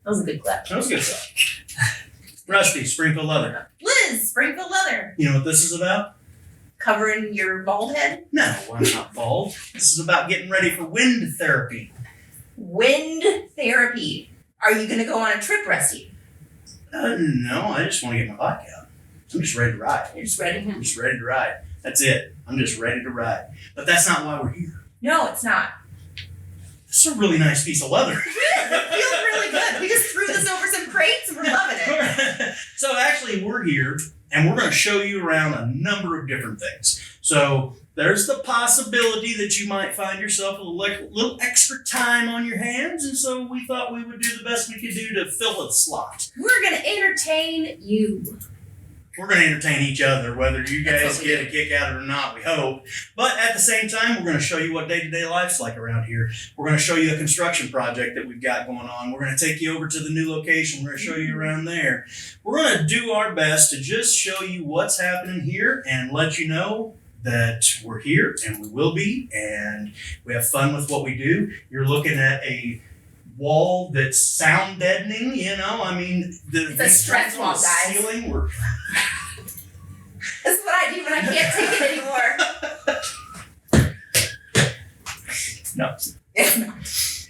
That was a good clap. That was good stuff. Rusty, Springfield Leather. Liz, Springfield Leather. You know what this is about? Covering your bald head? No, I'm not bald. This is about getting ready for wind therapy. Wind therapy. Are you going to go on a trip, Rusty? No, I just want to get my bike out. I'm just ready to ride. You're just ready? I'm just ready to ride. That's it. I'm just ready to ride. But that's not why we're here. No, it's not. This is a really nice piece of leather. It feels really good. We just threw this over some crates and we're loving it. So actually, we're here and we're going to show you around a number of different things. So there's the possibility that you might find yourself with a little extra time on your hands. And so we thought we would do the best we could do to fill a slot. We're going to entertain you. We're going to entertain each other, whether you guys get a kick out of it or not, we hope. But at the same time, we're going to show you what day-to-day life's like around here. We're going to show you the construction project that we've got going on. We're going to take you over to the new location. We're going to show you around there. We're going to do our best to just show you what's happening here and let you know that we're here and we will be, and we have fun with what we do. You're looking at a wall that's sound deadening, you know. I mean, it's a stress wall, guys. Ceiling, we're This is what I do when I can't take it anymore. No.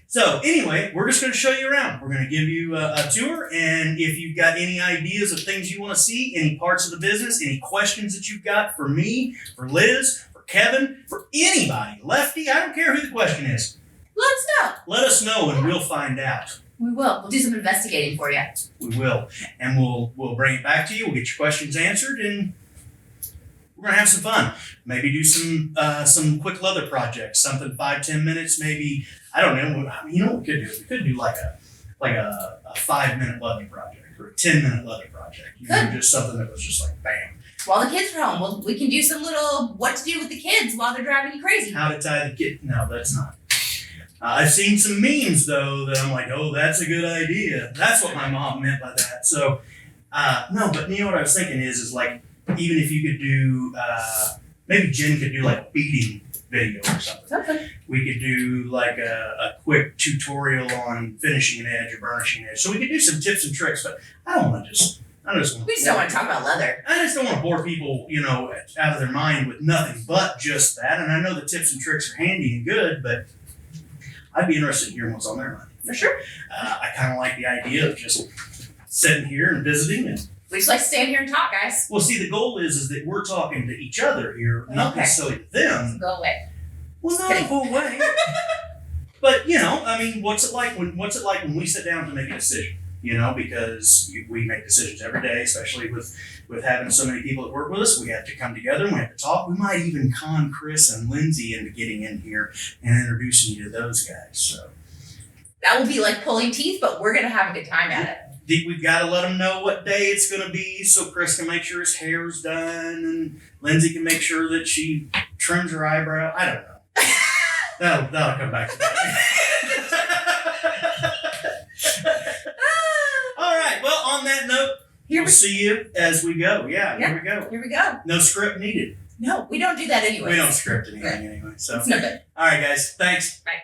So anyway, we're just going to show you around. We're going to give you a tour, and if you've got any ideas of things you want to see, any parts of the business, any questions that you've got for me, for Liz, for Kevin, for anybody, Lefty, I don't care who the question is. Let us know. Let us know and we'll find out. We will. We'll do some investigating for you. We will. And we'll bring it back to you. We'll get your questions answered, and we're going to have some fun. Maybe do some quick leather projects, something 5-10 minutes, maybe. I don't know. You know what we could do? We could do like a 5-minute leather project or a 10-minute leather project. You know, just something that was just like bam. While the kids are home, we can do some little what to do with the kids while they're driving you crazy. How to tie the kid. No, that's not. I've seen some memes, though, that I'm like, oh, that's a good idea. That's what my mom meant by that. So, no, but you know what I was thinking is like, even if you could do, maybe Jen could do like a beading video or something. Okay. We could do like a quick tutorial on finishing an edge or burnishing an edge. So we could do some tips and tricks, but I don't want to just. We just don't want to talk about leather. I just don't want to bore people, you know, out of their mind with nothing but just that. And I know the tips and tricks are handy and good, but I'd be interested in hearing what's on their mind. For sure. I kind of like the idea of just sitting here and visiting. And we just like to stand here and talk, guys. Well, see, the goal is that we're talking to each other here, not necessarily to them. Go away. Well, not go away. But you know, I mean, what's it like when we sit down to make a decision? You know, because we make decisions every day, especially with having so many people that work with us. We have to come together and we have to talk. We might even con Chris and Lindsay into getting in here and introducing you to those guys. So that will be like pulling teeth, but we're going to have a good time at it. We've got to let them know what day it's going to be so Chris can make sure his hair's done and Lindsay can make sure that she trims her eyebrow. I don't know. That'll come back to that. On that note, we'll see you as we go. Yeah, here we go. Here we go. No script needed. No, we don't do that anyway. We don't script anything anyway. So it's no good. All right, guys. Thanks. Bye.